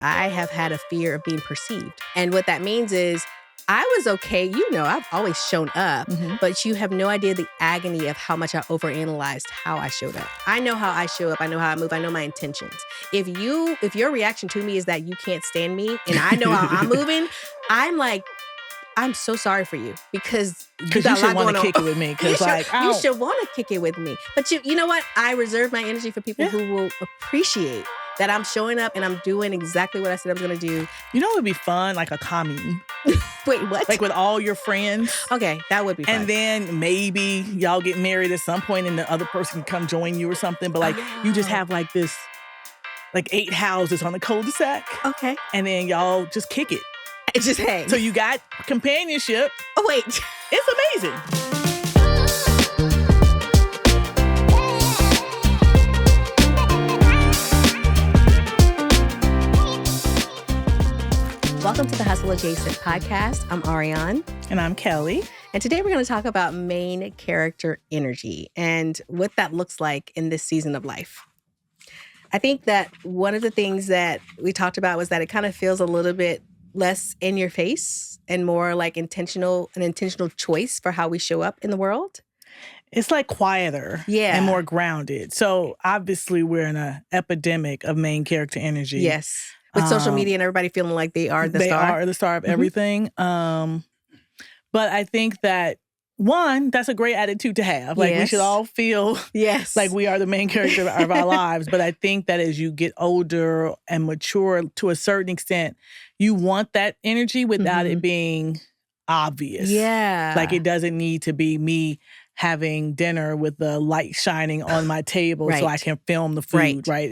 I have had a fear of being perceived. And what that means is I was okay. I've always shown up, but you have no idea the agony of how much I overanalyzed how I showed up. I know how I show up. I know how I move. I know my intentions. If your reaction to me is that you can't stand me and I know how I'm moving, I'm like, I'm so sorry for you because you should want to kick it with me. You should want to kick it with me. But you know what? I reserve my energy for people who will appreciate that I'm showing up and I'm doing exactly what I said I was going to do. You know what would be fun? Like a commune. Wait, what? Like with all your friends. Okay, that would be fun. And then maybe y'all get married at some point and the other person can come join you or something. But you just have like this, like 8 houses on the cul-de-sac. Okay. And then y'all just kick it. It just hang. So you got companionship. Oh, wait. It's amazing. Welcome to the Hustle Adjacent podcast. I'm Arianne. And I'm Kelly. And today we're going to talk about main character energy and what that looks like in this season of life. I think that one of the things that we talked about was that it kind of feels a little bit less in your face and more like an intentional choice for how we show up in the world. It's like quieter and more grounded. So obviously we're in an epidemic of main character energy. Yes. With social media and everybody feeling like they are the star. They are the star of everything. But I think that, one, that's a great attitude to have. Like, we should all feel like we are the main character of our lives. But I think that as you get older and mature to a certain extent, you want that energy without it being obvious. Yeah. Like, it doesn't need to be me having dinner with the light shining on my table so I can film the food, right?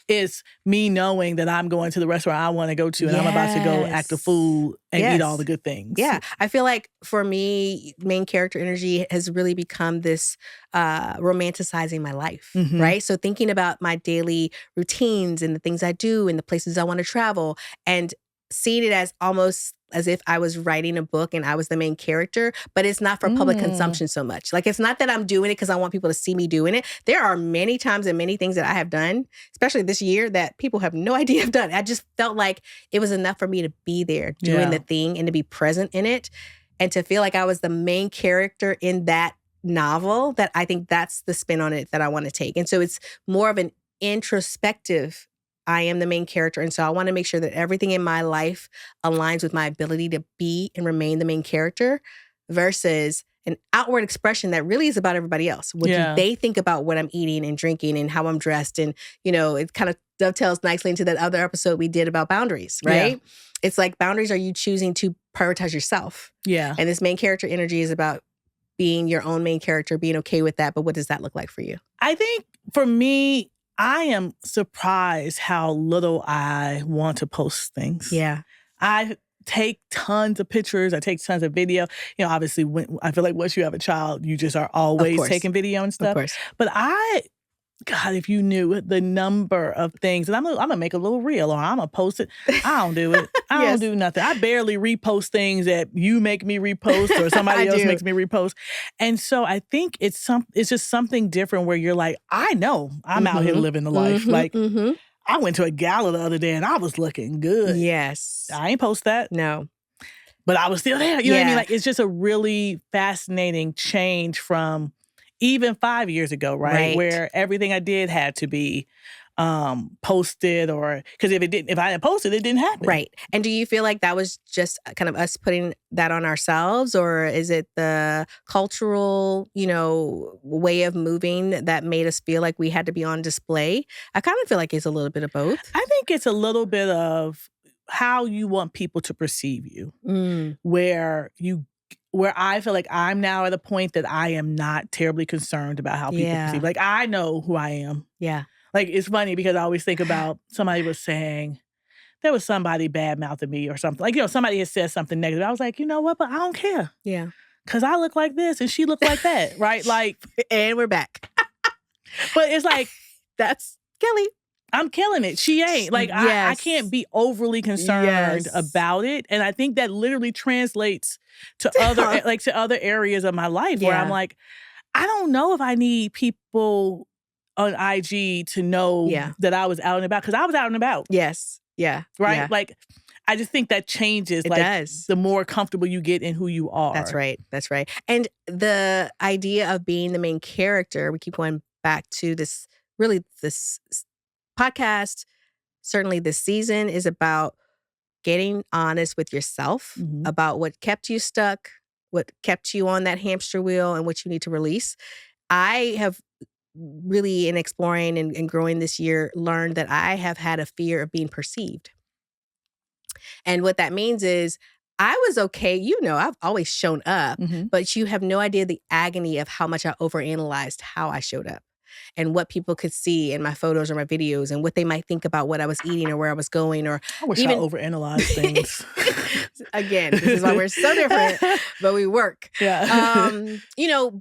It's me knowing that I'm going to the restaurant I want to go to and I'm about to go act a fool and eat all the good things. Yeah. I feel like for me, main character energy has really become this romanticizing my life, right? So thinking about my daily routines and the things I do and the places I want to travel and seeing it as almost as if I was writing a book and I was the main character, but it's not for public consumption so much. Like, it's not that I'm doing it because I want people to see me doing it. There are many times and many things that I have done, especially this year, that people have no idea I've done. I just felt like it was enough for me to be there doing the thing and to be present in it and to feel like I was the main character in that novel. That I think that's the spin on it that I want to take. And so it's more of an introspective, I am the main character. And so I want to make sure that everything in my life aligns with my ability to be and remain the main character versus an outward expression that really is about everybody else. What do they think about what I'm eating and drinking and how I'm dressed? And, it kind of dovetails nicely into that other episode we did about boundaries, right? Yeah. It's like, boundaries are you choosing to prioritize yourself. Yeah. And this main character energy is about being your own main character, being okay with that. But what does that look like for you? I think for me, I am surprised how little I want to post things. Yeah. I take tons of pictures. I take tons of video. Obviously, I feel like once you have a child, you just are always taking video and stuff. Of course. But God, if you knew the number of things, and I'm gonna make a little reel or I'm gonna post it. I don't do it. I don't do nothing. I barely repost things that you make me repost or somebody else makes me repost. And so I think it's just something different where you're like, I know I'm out here living the life. I went to a gala the other day and I was looking good. Yes. I ain't post that. No. But I was still there. You know what I mean? Like, it's just a really fascinating change from even 5 years ago, right? Where everything I did had to be posted, or because if I had posted, it didn't happen. Right. And do you feel like that was just kind of us putting that on ourselves, or is it the cultural, way of moving that made us feel like we had to be on display? I kind of feel like it's a little bit of both. I think it's a little bit of how you want people to perceive you, where I feel like I'm now at a point that I am not terribly concerned about how people perceive. Like, I know who I am. Yeah. Like, it's funny because I always think about somebody was saying, there was somebody bad-mouthing me or something. Like, somebody had said something negative. I was like, you know what? But I don't care. Yeah. Because I look like this and she looked like that, right? Like, and we're back. But it's like, that's Kelly. I'm killing it. She ain't. Like, I can't be overly concerned about it. And I think that literally translates to other areas of my life where I'm like, I don't know if I need people on IG to know that I was out and about, because I was out and about. Yes. Yeah. right? Yeah. Like, I just think that changes, It like, does. the more comfortable you get in who you That's are. right. That's right. And the idea of being the main character, we keep going back to this really this podcast, certainly this season is about getting honest with yourself Mhm. about what kept you stuck, what kept you on that hamster wheel, and what you need to release. I have really, in exploring and growing this year, learned that I have had a fear of being perceived. And what that means is I was okay, I've always shown up, Mhm. but you have no idea the agony of how much I overanalyzed how I showed up and what people could see in my photos or my videos and what they might think about what I was eating or where I was going or I wish I even overanalyzed things. again, this is why we're so different, but we work. Yeah.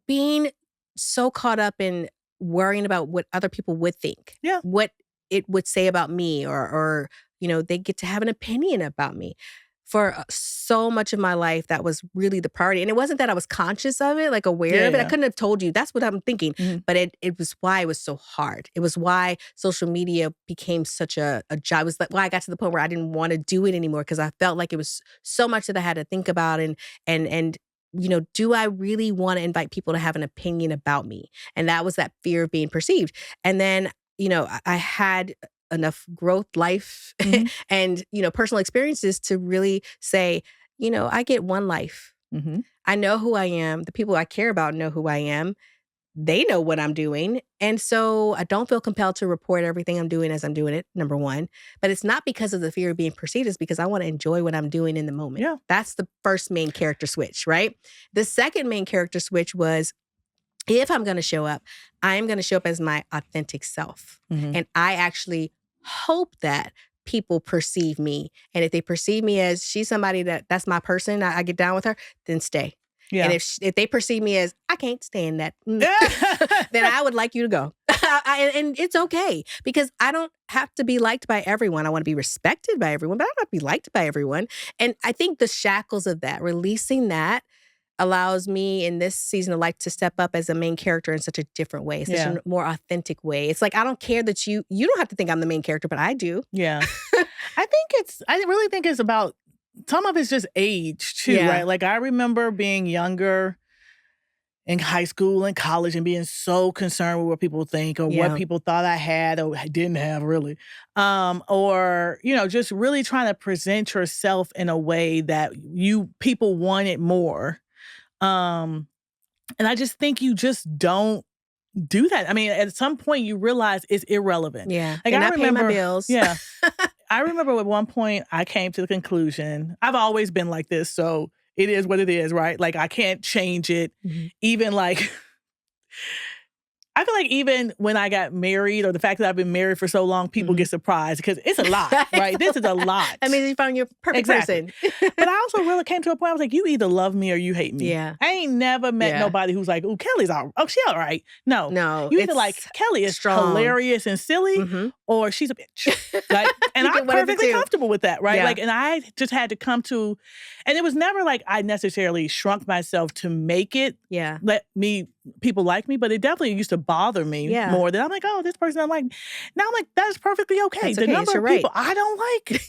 Being so caught up in worrying about what other people would think, Yeah. what it would say about me, or they get to have an opinion about me. For so much of my life, that was really the priority. And it wasn't that I was conscious of it, like aware Yeah, of it. I yeah. couldn't have told you that's what I'm thinking, Mhm. but it was why it was so hard. It was why social media became such a job. It was like why I got to the point where I didn't want to do it anymore because I felt like it was so much that I had to think about and do I really want to invite people to have an opinion about me? And that was that fear of being perceived. And then, I had enough growth, life, Mhm. and, personal experiences to really say, I get one life. Mhm. I know who I am. The people I care about know who I am. They know what I'm doing. And so I don't feel compelled to report everything I'm doing as I'm doing it, number one. But it's not because of the fear of being perceived, it's because I want to enjoy what I'm doing in the moment. Yeah. That's the first main character switch, right? The second main character switch was if I'm going to show up, I'm going to show up as my authentic self. Mhm. And I actually hope that people perceive me. And if they perceive me as she's somebody that's my person, I get down with her, then stay. And Yeah. if they perceive me as I can't stand that, then I would like you to go. And it's okay because I don't have to be liked by everyone. I want to be respected by everyone, but I don't have to be liked by everyone. And I think the shackles of that, releasing that, allows me in this season of life to step up as a main character in such a different way, such Yeah. a more authentic way. It's like I don't care that you don't have to think I'm the main character, but I do. Yeah. I really think it's about some of it's just age too, Yeah. right? Like I remember being younger in high school and college and being so concerned with what people think or Yeah. what people thought I had or didn't have really. Or, just really trying to present yourself in a way that people wanted more. And I just think you just don't do that. I mean, at some point you realize it's irrelevant. Yeah. Like You're I not paying my remember, bills. yeah. I remember at one point I came to the conclusion, I've always been like this, so it is what it is, right? Like I can't change it. Mhm. Even like I feel like even when I got married or the fact that I've been married for so long, people get surprised because it's a lot, right? This is a lot. That means you found your perfect Exactly. person. But I also really came to a point I was like, you either love me or you hate me. Yeah. I ain't never met Yeah. nobody who's like, oh, Kelly's she all right. No. No, You either it's like, Kelly is strong. hilarious and silly, Mhm. or she's a bitch. Like, and You get I'm one of the perfectly two. comfortable with that, right? Yeah. Like, and I just had to come to, and it was never like I necessarily shrunk myself to make it Yeah. people like me, but it definitely used to bother me Yeah. more that I'm like, oh, this person doesn't like me. Now I'm like, that's perfectly okay. That's The okay. number You're of right. people I don't like.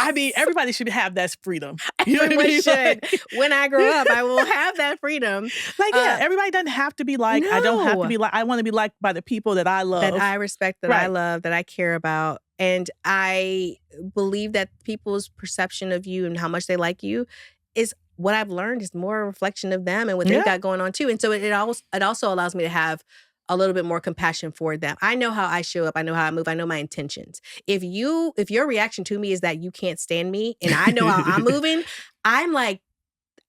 I mean, everybody should have that freedom. You know what I Everyone mean? should. Like, When I grow up, I will have that freedom everybody doesn't have to be like, I don't have to No. be like, I want to be liked by the people that I love. that I respect, that I Right. love, that I care about. And I believe that people's perception of you and how much they like you is what I've learned is more a reflection of them and what they've Yeah. got going on too. And so it also allows me to have a little bit more compassion for them. I know how I show up. I know how I move. I know my intentions. If your reaction to me is that you can't stand me and I know how I'm moving, I'm like,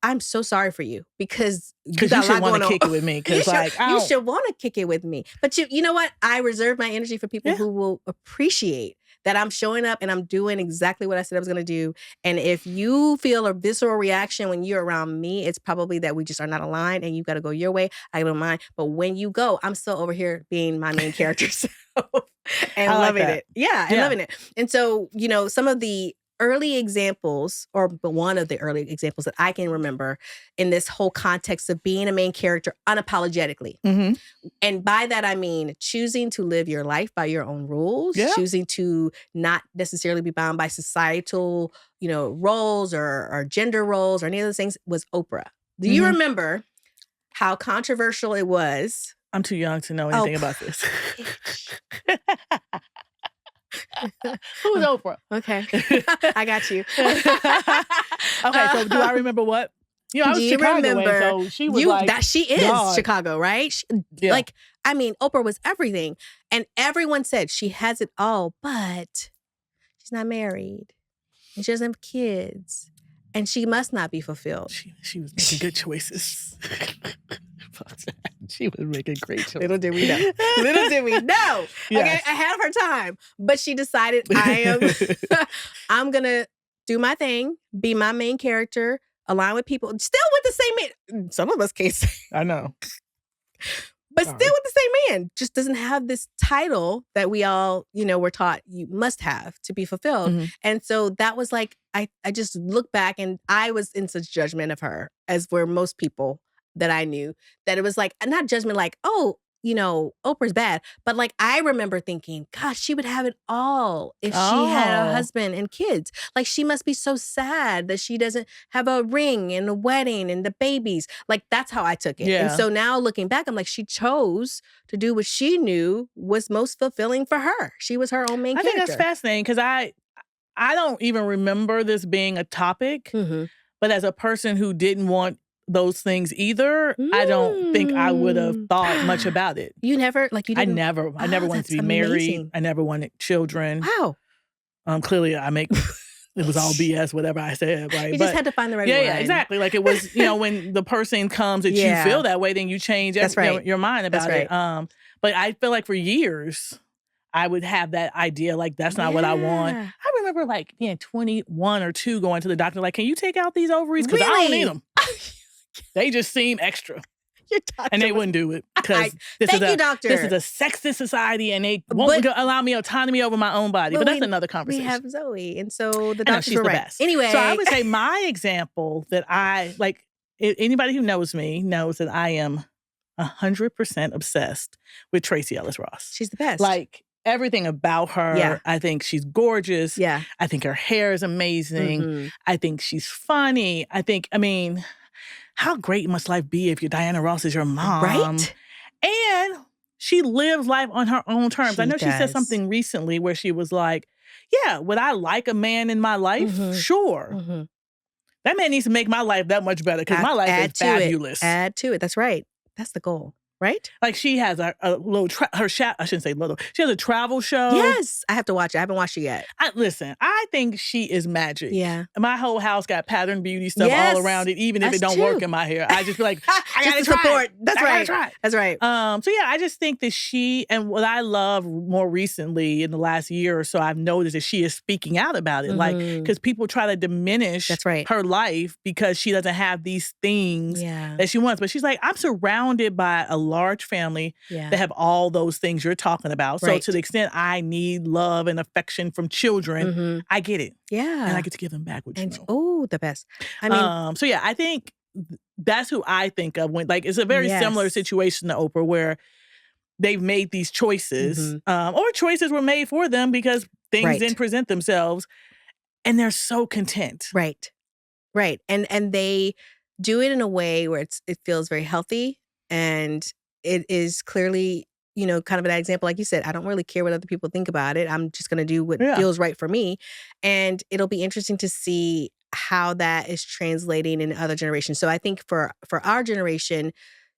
I'm so sorry for you because you Because got you a lot should want going to on. kick it with me. You Because should, like, I you don't, should want to kick it with me. But you know what? I reserve my energy for people Yeah. who will appreciate that I'm showing up and I'm doing exactly what I said I was going to do. And if you feel a visceral reaction when you're around me, it's probably that we just are not aligned and you got to go your way. I don't mind. But when you go, I'm still over here being my main character self and I like loving that. it. Yeah, and Yeah. loving it. And so, some of the early examples, or one of the early examples that I can remember in this whole context of being a main character unapologetically. Mm-hmm. And by that, I mean choosing to live your life by your own rules, choosing to not necessarily be bound by societal, roles or gender roles or any of those things, was Oprah. Do you remember how controversial it was? I'm too young to know anything about this. Who's Oprah? Okay. I got you. Okay, so do I remember what? I was Chicago, so she was that she is God. Chicago, right? Oprah was everything. And everyone said she has it all, but she's not married. And she doesn't have kids. And she must not be fulfilled. She was making good choices. She was making great choices. Little did we know. Little did we know. Yes. Okay, ahead of her time. But she decided I'm going to do my thing, be my main character, align with people, still with the same man. Some of us can't say. I know. But still with the same man. Just doesn't have this title that we all, were taught you must have to be fulfilled. Mm-hmm. And so that was like, I just look back and I was in such judgment of her, as were most people that I knew, that it was like, not judgment like, oh, Oprah's bad. But like, I remember thinking, gosh, she would have it all if she had a husband and kids. Like, she must be so sad that she doesn't have a ring and a wedding and the babies. Like, that's how I took it. Yeah. And so now looking back, I'm like, she chose to do what she knew was most fulfilling for her. She was her own main character. I think that's fascinating because I don't even remember this being a topic. Mm-hmm. But as a person who didn't want those things either, I don't think I would have thought much about it. You never, like you didn't? I never wanted to be married. I never wanted children. Wow. Clearly it was all BS, whatever I said, right? You just had to find the right one. Yeah, exactly. Like it was, when the person comes that you feel that way, then you change your mind about it. But I feel like for years, I would have that idea, like, that's not what I want. I remember like being 21 or 2 going to the doctor, like, can you take out these ovaries? Because I don't need them. They just seem extra. And they wouldn't do it because this is a sexist society and they won't allow me autonomy over my own body. But that's another conversation. We have Zoe, and so the doctors were right. Best. Anyway. So I would say my example that anybody who knows me knows that I am 100% obsessed with Tracee Ellis Ross. She's the best. Like, everything about her, I think she's gorgeous. Yeah. I think her hair is amazing. Mm-hmm. I think she's funny. How great must life be if Diana Ross is your mom? Right? And she lives life on her own terms. I know she said something recently where she was like, would I like a man in my life? Mm-hmm. Sure. Mm-hmm. That man needs to make my life that much better because my life is fabulous. Add to it. That's right. That's the goal. Right? Like, she has a little, I shouldn't say little, she has a travel show. Yes. I have to watch it. I haven't watched it yet. Listen, I think she is magic. Yeah. My whole house got pattern beauty stuff all around it, even if it don't work in my hair. I just feel like, I gotta try it. That's right. That's right. So I just think that she, and what I love more recently in the last year or so, I've noticed that she is speaking out about it. Mm-hmm. Like, because people try to diminish her life because she doesn't have these things that she wants. But she's like, I'm surrounded by a large family that have all those things you're talking about. So to the extent I need love and affection from children, I get it. Yeah. And I get to give them back, which the best. I mean, I think that's who I think of when, like, it's a very similar situation to Oprah where they've made these choices, or choices were made for them because things didn't present themselves, and they're so content. Right. And they do it in a way where it feels very healthy, and it is clearly, kind of an example, like you said, I don't really care what other people think about it. I'm just going to do what feels right for me. And it'll be interesting to see how that is translating in other generations. So I think for our generation,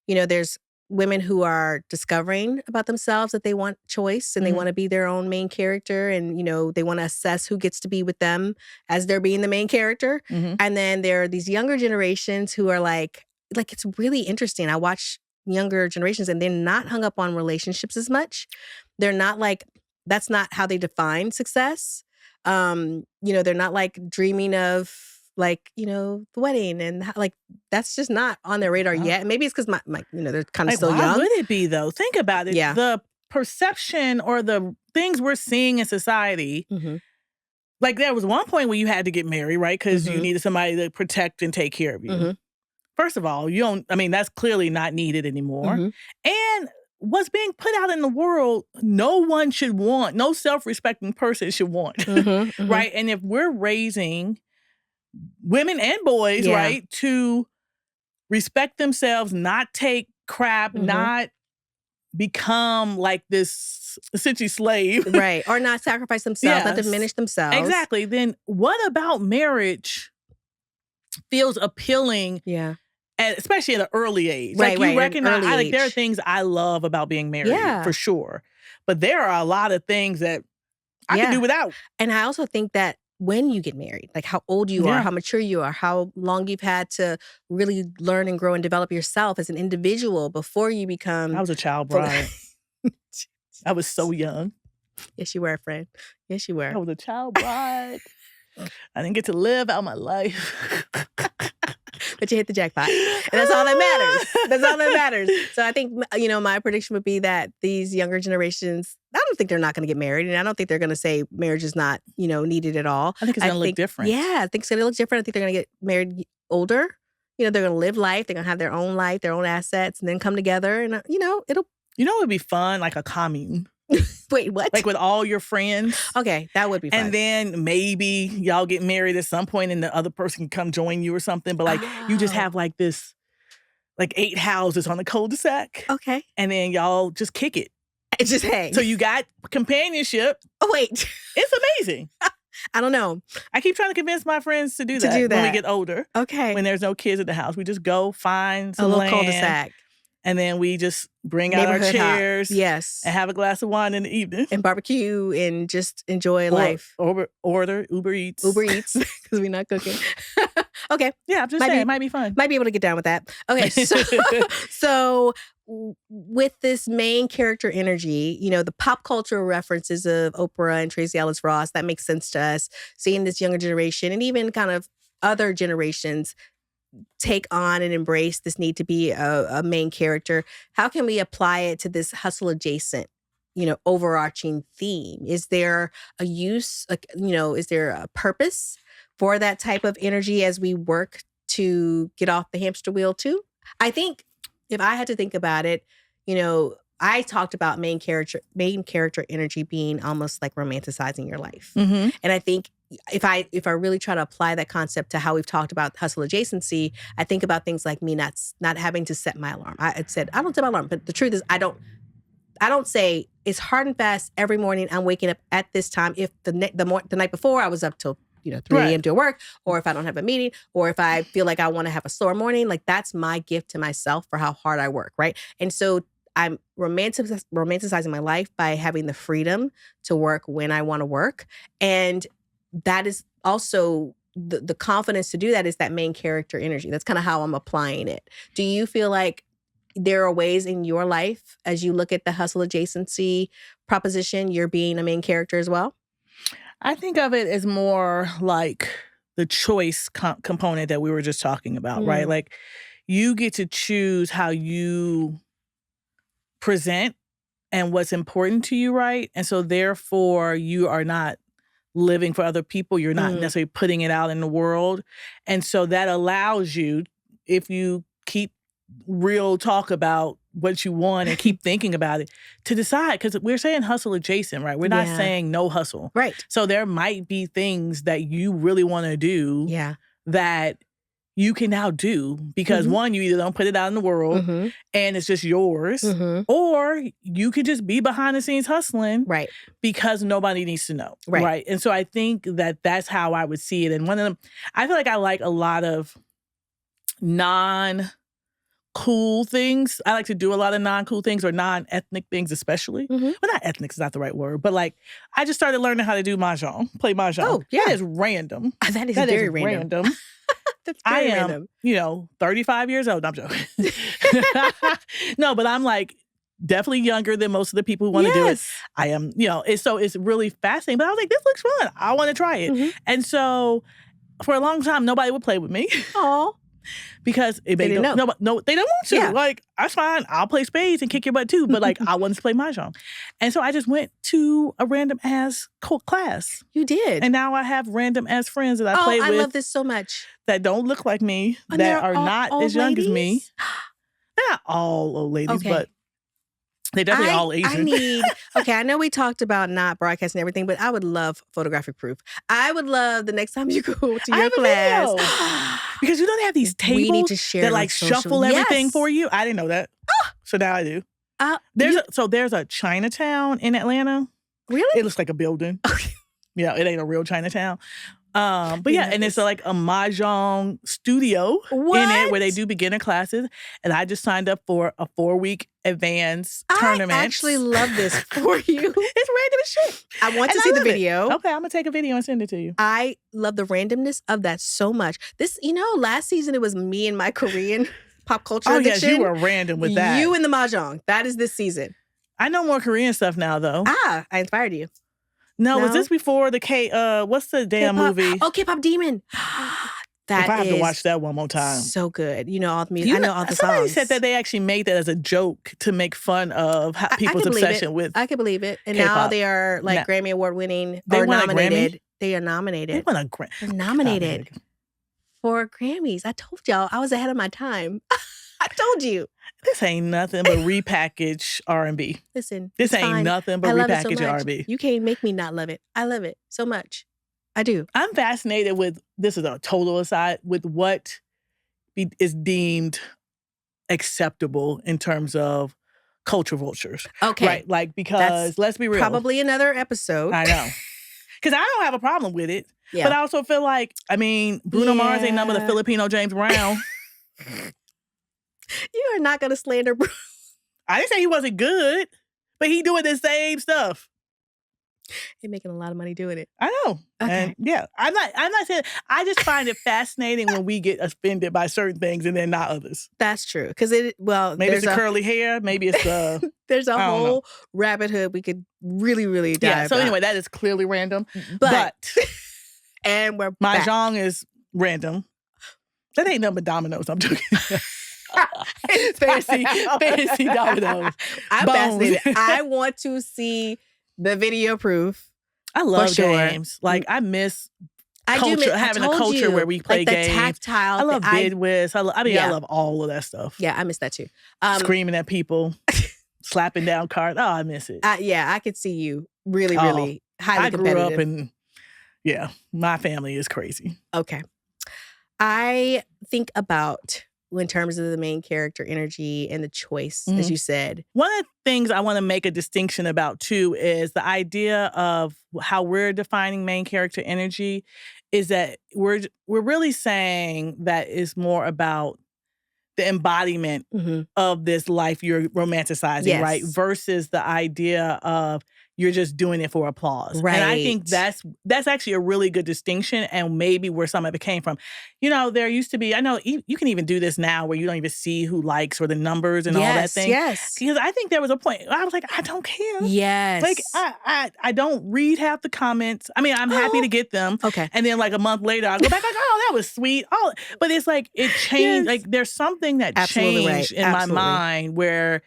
there's women who are discovering about themselves that they want choice and they want to be their own main character, and, they want to assess who gets to be with them as they're being the main character. Mm-hmm. And then there are these younger generations who are like, it's really interesting. I watch younger generations and they're not hung up on relationships as much. They're not like, that's not how they define success. They're not like dreaming of like, the wedding and like, that's just not on their radar yet. Maybe it's because my they're kind of still young. Why would it be though? Think about it. Yeah. The perception or the things we're seeing in society, like there was one point where you had to get married, right? Because you needed somebody to protect and take care of you. First of all, that's clearly not needed anymore. And what's being put out in the world, no self-respecting person should want, right? And if we're raising women and boys, right, to respect themselves, not take crap, not become like this essentially slave. Right. Or not sacrifice themselves, not diminish themselves. Exactly. Then what about marriage feels appealing? Yeah. Especially at an early age. Right, like you right, recognize, there are things I love about being married, for sure. But there are a lot of things that I can do without. And I also think that when you get married, like how old you are, how mature you are, how long you've had to really learn and grow and develop yourself as an individual before you become... I was a child bride. I was so young. Yes, you were, friend. Yes, you were. I was a child bride. I didn't get to live out my life. But you hit the jackpot. And that's all that matters. That's all that matters. So I think, my prediction would be that these younger generations, I don't think they're not going to get married. And I don't think they're going to say marriage is not, needed at all. I think it's going to look different. Yeah, I think it's going to look different. I think they're going to get married older. They're going to live life. They're going to have their own life, their own assets, and then come together. And, it'll... it would be fun, like a commune. Wait, what? Like with all your friends. Okay, that would be fun. And then maybe y'all get married at some point and the other person can come join you or something. But like you just have like this, like 8 houses on the cul-de-sac. Okay. And then y'all just kick it. It just hang. So you got companionship. Oh, wait. It's amazing. I don't know. I keep trying to convince my friends to do that when we get older. Okay. When there's no kids at the house. We just go find some a little land, cul-de-sac. And then we just bring out our chairs. Yes. And have a glass of wine in the evening. And barbecue and just enjoy life. Order Uber Eats. Uber Eats, because we're not cooking. Okay. Yeah, I'm just saying, it might be fun. Might be able to get down with that. Okay, so with this main character energy, the pop culture references of Oprah and Tracy Ellis Ross, that makes sense to us. Seeing this younger generation and even kind of other generations take on and embrace this need to be a main character. How can we apply it to this hustle adjacent, overarching theme? Is there a use, is there a purpose for that type of energy as we work to get off the hamster wheel too? I think if I had to think about it, I talked about main character energy being almost like romanticizing your life. And I think if I really try to apply that concept to how we've talked about hustle adjacency, I think about things like me not having to set my alarm. I said I don't set my alarm, but the truth is I don't say it's hard and fast every morning I'm waking up at this time. If the night before I was up till 3 a.m. doing work, or if I don't have a meeting, or if I feel like I want to have a slower morning, like that's my gift to myself for how hard I work, right? And so I'm romanticizing my life by having the freedom to work when I want to work. And that is also the confidence to do that is that main character energy. That's kind of how I'm applying it. Do you feel like there are ways in your life as you look at the hustle adjacency proposition, you're being a main character as well? I think of it as more like the choice component that we were just talking about, right? Like you get to choose how you present and what's important to you, right? And so therefore you are not living for other people. You're not necessarily putting it out in the world. And so that allows you, if you keep real talk about what you want and keep thinking about it, to decide, because we're saying hustle adjacent, right? We're not saying no hustle. Right. So there might be things that you really want to do that you can now do because one, you either don't put it out in the world and it's just yours, or you could just be behind the scenes hustling because nobody needs to know. Right. And so I think that that's how I would see it. And one of them, I feel like I like a lot of non-cool things. I like to do a lot of non-cool things or non-ethnic things especially. Well, not ethnic is not the right word, but like I just started learning how to do mahjong, play mahjong. Oh, yeah. That is random. That is very random. That's very random. 35 years old. No, I'm joking. No, but I'm like definitely younger than most of the people who want to do it. I am, it's really fascinating. But I was like, this looks fun. I want to try it. And so for a long time, nobody would play with me. Oh. Because it They made didn't know. no, they don't want to. Yeah. Like, that's fine. I'll play spades and kick your butt too. But like, I wanted to play mahjong. And so I just went to a random ass class. You did. And now I have random ass friends that I play with. I love this so much. That don't look like me, And that they're are not old as young as me. ladies? They're not all old ladies, Okay. but they definitely all Asian. I know we talked about not broadcasting everything, but I would love photographic proof. I would love the next time you go to your class. Because you don't have these We need tables to share that on like social. shuffle everything Yes. for you. I didn't know that. So now I do. There's a Chinatown in Atlanta. Really? It looks like a building. Yeah, it ain't a real Chinatown. But yeah, and it's like a mahjong studio in it where they do beginner classes. And I just signed up for a 4-week advance tournament. I actually love this for you. It's random as shit. I want to see the video. Okay, I'm gonna take a video and send it to you. I love the randomness of that so much. This, last season it was me and my Korean pop culture addiction. Yes, you were random with that. You and the mahjong. That is this season. I know more Korean stuff now, though. I inspired you. No, was this before the what's the damn K-pop. movie? Oh, K-pop Demon. That if I have to watch that one more time. So good. You know all the music. I know all the somebody songs. said that they actually made that as a joke to make fun of people's obsession with I can believe it. And K-pop. now they are like Grammy Award winning They or won a nominated. Grammy? They are nominated. They won a Grammy. They're nominated for Grammys. I told y'all I was ahead of my time. I told you. This ain't nothing but repackaged R&B. Listen, this ain't fine. nothing but repackaged so R&B. You can't make me not love it. I love it so much. I do. I'm fascinated with, this is a total aside, with what is deemed acceptable in terms of culture vultures. Okay. Right? Like, because let's be real. Probably another episode. I know. Because I don't have a problem with it. Yeah. But I also feel like, Bruno Mars ain't nothing but a Filipino James Brown. You are not going to slander Bruno. I didn't say he wasn't good, but he doing the same stuff. He's making a lot of money doing it. I know. Okay. And yeah, I'm not saying, I just find it fascinating when we get offended by certain things and then not others. That's true. Because maybe it's the curly hair, maybe it's the there's a whole rabbit hole we could really, really dive. Yeah. So anyway, that is clearly random. But and we're back. Mahjong is random. That ain't nothing but dominoes. I'm joking. fancy dominoes. I'm fascinated. I want to see the video proof. I love games. Like, I miss culture, having a culture where we play games. The tactile. I love bid whist. I love all of that stuff. Yeah, I miss that too. Screaming at people, slapping down cards. Oh, I miss it. I could see you really, really highly competitive. I grew up and my family is crazy. Okay. I think about in terms of the main character energy and the choice, as you said. One of the things I want to make a distinction about too is the idea of how we're defining main character energy is that we're really saying that it's more about the embodiment of this life you're romanticizing, right? Versus the idea of you're just doing it for applause. Right. And I think that's actually a really good distinction and maybe where some of it came from. There used to be, I know you can even do this now where you don't even see who likes or the numbers and all that thing. Yes. Because I think there was a point I was like, I don't care. Yes. Like I don't read half the comments. I'm happy to get them. Okay. And then like a month later I'll go back like, oh, that was sweet. Oh, but it's like it changed. Like there's something that changed in my mind where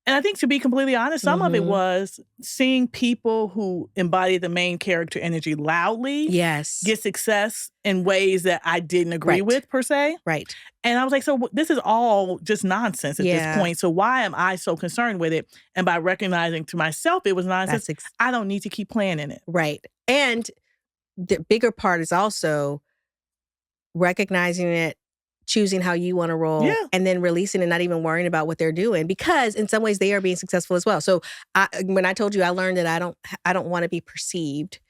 and I think, to be completely honest, some of it was seeing people who embody the main character energy loudly get success in ways that I didn't agree with, per se. Right. And I was like, so this is all just nonsense at this point. So why am I so concerned with it? And by recognizing to myself it was nonsense, I don't need to keep playing in it. Right. And the bigger part is also recognizing it, choosing how you want to roll, and then releasing and not even worrying about what they're doing, because in some ways they are being successful as well. So when I told you I learned that I don't want to be perceived,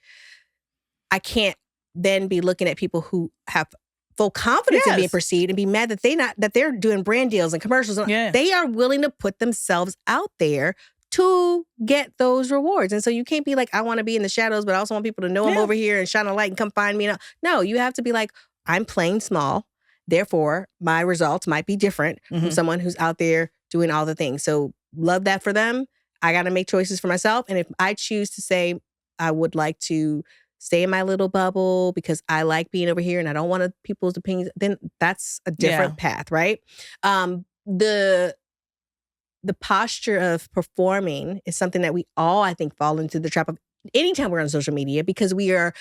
I can't then be looking at people who have full confidence in being perceived and be mad that they're doing brand deals and commercials. They are willing to put themselves out there to get those rewards. And so you can't be like, I want to be in the shadows, but I also want people to know I'm over here and shine a light and come find me. No, you have to be like, I'm playing small. Therefore, my results might be different from someone who's out there doing all the things. So love that for them. I got to make choices for myself. And if I choose to say I would like to stay in my little bubble because I like being over here and I don't want people's opinions, then that's a different path, right? The posture of performing is something that we all, I think, fall into the trap of anytime we're on social media, because we are,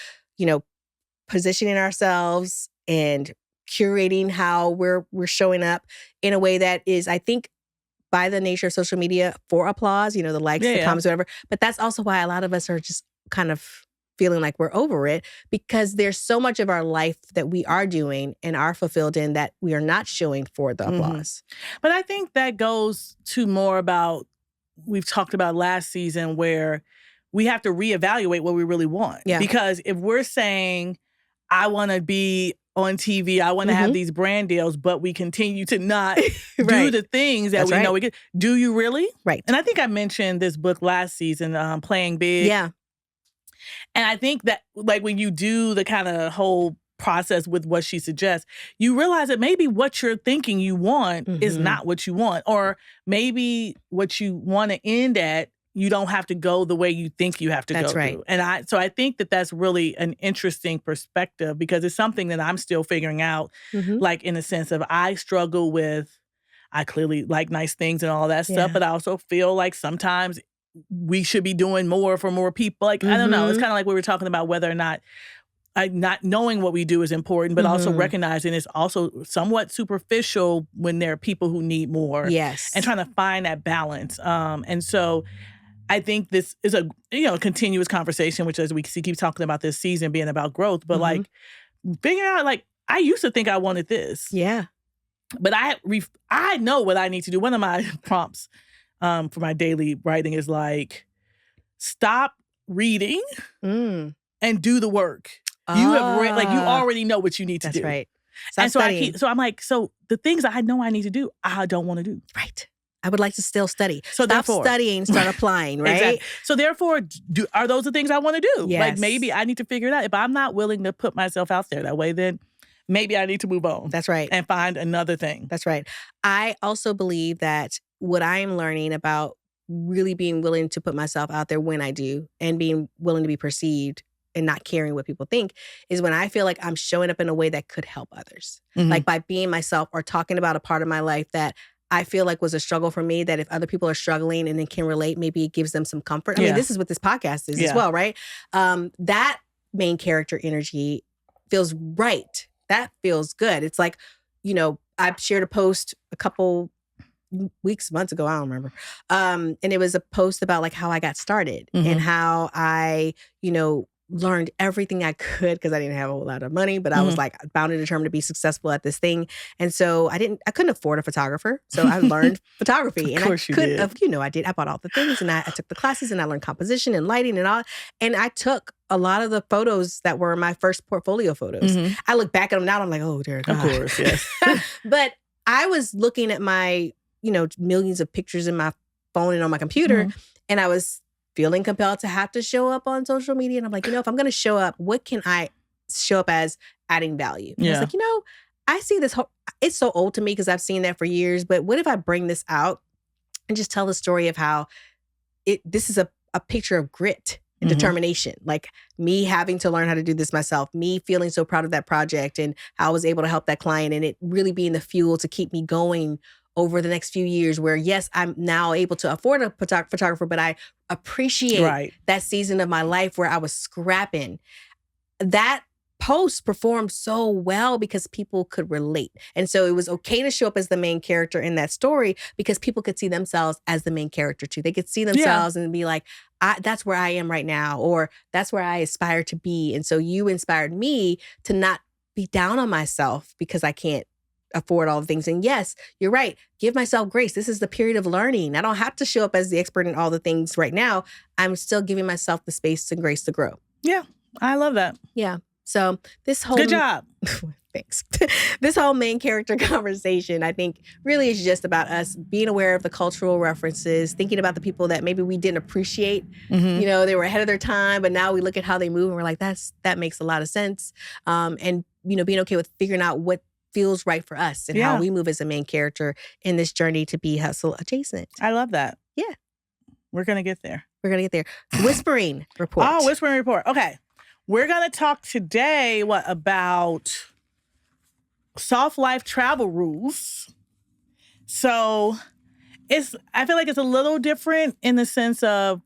positioning ourselves and curating how we're showing up in a way that is, I think, by the nature of social media, for applause, the likes, the comments, whatever. But that's also why a lot of us are just kind of feeling like we're over it, because there's so much of our life that we are doing and are fulfilled in that we are not showing for the applause. But I think that goes to more about, we've talked about last season, where we have to reevaluate what we really want. Yeah. Because if we're saying, I want to be on TV, I want to have these brand deals, but we continue to not do the things that we know we get. Do you really? Right. And I think I mentioned this book last season, Playing Big. Yeah. And I think that, like, when you do the kind of whole process with what she suggests, you realize that maybe what you're thinking you want is not what you want. Or maybe what you want to end at, you don't have to go the way you think you have to go through. And so I think that that's really an interesting perspective, because it's something that I'm still figuring out, like, in the sense of, I struggle with, I clearly like nice things and all that stuff, but I also feel like sometimes we should be doing more for more people. Like, I don't know. It's kind of like we were talking about whether or not not knowing what we do is important, but also recognizing it's also somewhat superficial when there are people who need more. Yes. And trying to find that balance. And so I think this is a continuous conversation, which, as we keep talking about this season being about growth, but like figuring out, like, I used to think I wanted this. Yeah. But I know what I need to do. One of my prompts for my daily writing is like, stop reading and do the work. You have read, like, you already know what you need to do. That's right. And so I'm like, so the things I know I need to do, I don't want to do. Right. I would like to still study. So stop studying, start applying, right? Exactly. So therefore, are those the things I want to do? Yes. Like, maybe I need to figure it out. If I'm not willing to put myself out there that way, then maybe I need to move on. That's right. And find another thing. That's right. I also believe that what I'm learning about really being willing to put myself out there when I do, and being willing to be perceived and not caring what people think, is when I feel like I'm showing up in a way that could help others. Like, by being myself, or talking about a part of my life that I feel like was a struggle for me, that if other people are struggling and then can relate, maybe it gives them some comfort. I mean, this is what this podcast is as well, right? That main character energy feels right. That feels good. It's like, I shared a post a couple months ago, I don't remember. And it was a post about, like, how I got started and how I, learned everything I could, because I didn't have a whole lot of money, but I was like bound and determined to be successful at this thing. And so I couldn't afford a photographer. So I learned photography. Of course you did. I did. I bought all the things, and I took the classes, and I learned composition and lighting and all. And I took a lot of the photos that were my first portfolio photos. I look back at them now and I'm like, oh, dear God. Of course, yes. But I was looking at my, millions of pictures in my phone and on my computer, and I was feeling compelled to have to show up on social media. And I'm like, if I'm going to show up, what can I show up as adding value? And I was like, I see this it's so old to me because I've seen that for years, but what if I bring this out and just tell the story of how this is a picture of grit and determination. Like, me having to learn how to do this myself, me feeling so proud of that project and how I was able to help that client, and it really being the fuel to keep me going over the next few years, where, yes, I'm now able to afford a photographer, but I appreciate that season of my life where I was scrapping. That post performed so well because people could relate. And so it was okay to show up as the main character in that story, because people could see themselves as the main character too. They could see themselves and be like, that's where I am right now, or that's where I aspire to be. And so you inspired me to not be down on myself because I can't afford all the things. And yes, you're right. Give myself grace. This is the period of learning. I don't have to show up as the expert in all the things right now. I'm still giving myself the space and grace to grow. Yeah, I love that. Yeah. So this whole— Good job. Thanks. This whole main character conversation, I think, really is just about us being aware of the cultural references, thinking about the people that maybe we didn't appreciate. They were ahead of their time, but now we look at how they move and we're like, that makes a lot of sense. And, being okay with figuring out what feels right for us and how we move as a main character in this journey to be hustle adjacent. I love that. Yeah. We're going to get there. We're going to get there. Whispering report. Oh, whispering report. Okay. We're going to talk today, about soft life travel rules. So I feel like it's a little different in the sense of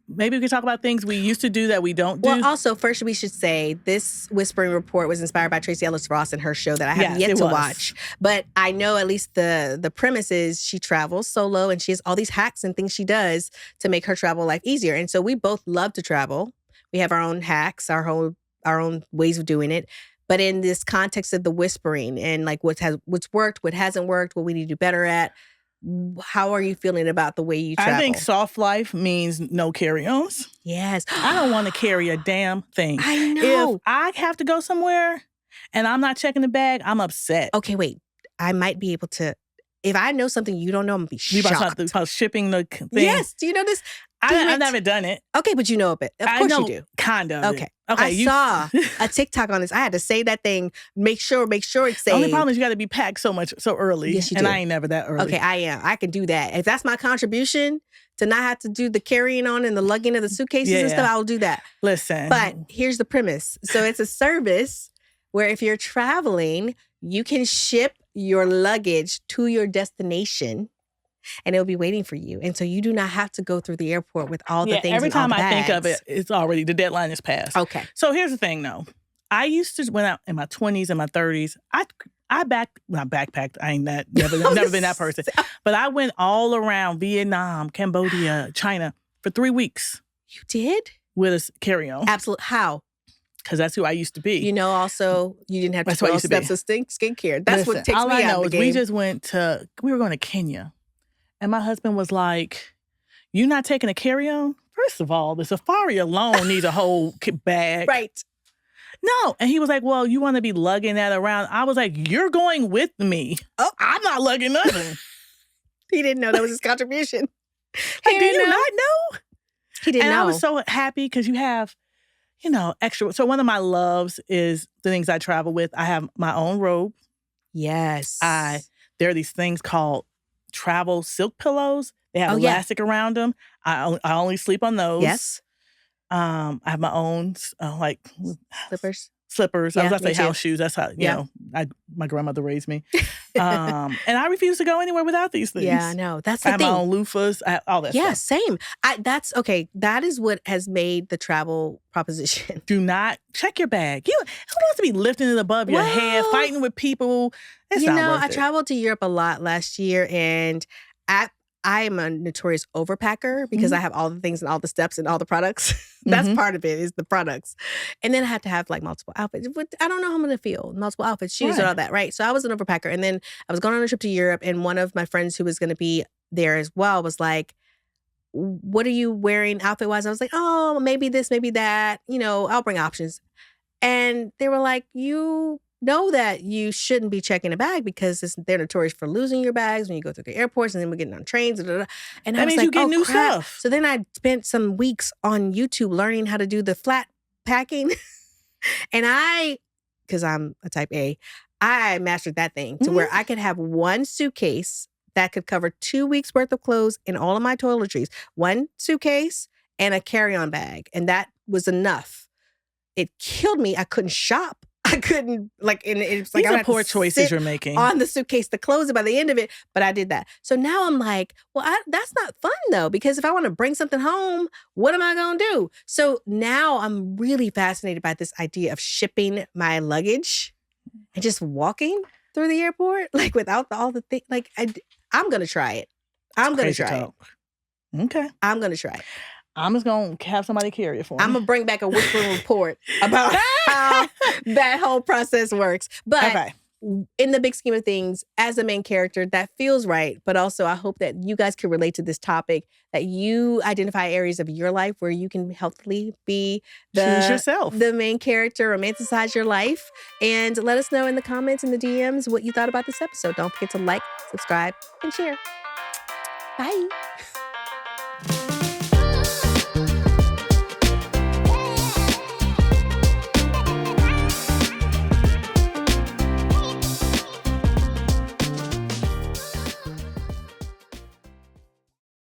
maybe we could talk about things we used to do that we don't do. Well, also, first we should say this Whispering Report was inspired by Tracy Ellis Ross and her show that I have yet to watch. But I know at least the premise is she travels solo and she has all these hacks and things she does to make her travel life easier. And so we both love to travel. We have our own hacks, our own ways of doing it. But in this context of the whispering and like what's worked, what hasn't worked, what we need to do better at, how are you feeling about the way you travel? I think soft life means no carry-ons. Yes. I don't want to carry a damn thing. I know. If I have to go somewhere and I'm not checking the bag, I'm upset. Okay, wait. I might be able to. If I know something you don't know, I'm going to be shocked. About shipping the thing? Yes. Do you know this? I've never done it. Okay, but you know a bit. Of course you do. Kind of. Okay. I saw a TikTok on this. I had to say that thing. Make sure it's saved. The only problem is you got to be packed so early. Yes, you do. And I ain't never that early. Okay, I am. I can do that. If that's my contribution to not have to do the carrying on and the lugging of the suitcases and stuff, I will do that. Listen. But here's the premise. So it's a service where if you're traveling, you can ship your luggage to your destination. And it'll be waiting for you. And so you do not have to go through the airport with all the things every and all time the I bags. think of it, it's already, the deadline is passed. Okay. So here's the thing, though. I used to, when I in my 20s and my 30s, I backpacked. I ain't never been that person. But I went all around Vietnam, Cambodia, China for 3 weeks. You did? With a carry-on. Absolutely. How? Because that's who I used to be. You know, also, you didn't have 12 steps of skincare. That's what takes all me I out know of the is game. we were going to Kenya. And my husband was like, "You not taking a carry-on? First of all, the safari alone needs a whole bag." Right. No. And he was like, "Well, you want to be lugging that around?" I was like, "You're going with me. Oh, I'm not lugging nothing." He didn't know that was his contribution. Like, do you not know? He didn't know. I was so happy because you have, extra. So one of my loves is the things I travel with. I have my own robe. Yes. There are these things called travel silk pillows. They have elastic around them. I only sleep on those. Yes. I have my own slippers. Yeah, I was about to say too. House shoes. That's how my grandmother raised me. And I refuse to go anywhere without these things. Yeah, I know. That's the thing. I have my own loofahs. All that stuff. Yeah, same. That's okay. That is what has made the travel proposition. Do not check your bag. Who wants to be lifting it above your head, fighting with people? It's not worth it. I traveled to Europe a lot last year, and I am a notorious overpacker because I have all the things and all the steps and all the products. That's part of it, is the products. And then I have to have like multiple outfits. I don't know how I'm going to feel. Multiple outfits, shoes, and all that, right? So I was an overpacker. And then I was going on a trip to Europe, and one of my friends who was going to be there as well was like, "What are you wearing outfit-wise?" I was like, "Oh, maybe this, maybe that. I'll bring options." And they were like, "You know that you shouldn't be checking a bag because they're notorious for losing your bags when you go through the airports, and then we're getting on trains." And that means you get new stuff. So then I spent some weeks on YouTube learning how to do the flat packing. And because I'm a type A, I mastered that thing to where I could have one suitcase that could cover 2 weeks worth of clothes and all of my toiletries. One suitcase and a carry-on bag. And that was enough. It killed me. I couldn't shop. I couldn't, it's like, these are poor choices you're making on the suitcase to close it by the end of it. But I did that. So now I'm like, well, that's not fun though, because if I want to bring something home, what am I going to do? So now I'm really fascinated by this idea of shipping my luggage and just walking through the airport, like without all the things. Like, I'm going to try it. I'm going to try it. Okay. I'm going to try it. I'm just going to have somebody carry it for me. I'm going to bring back a whispering report about how that whole process works. But in the big scheme of things, as a main character, that feels right. But also, I hope that you guys can relate to this topic, that you identify areas of your life where you can healthily be choose yourself, the main character, romanticize your life. And let us know in the comments and the DMs what you thought about this episode. Don't forget to like, subscribe, and share. Bye.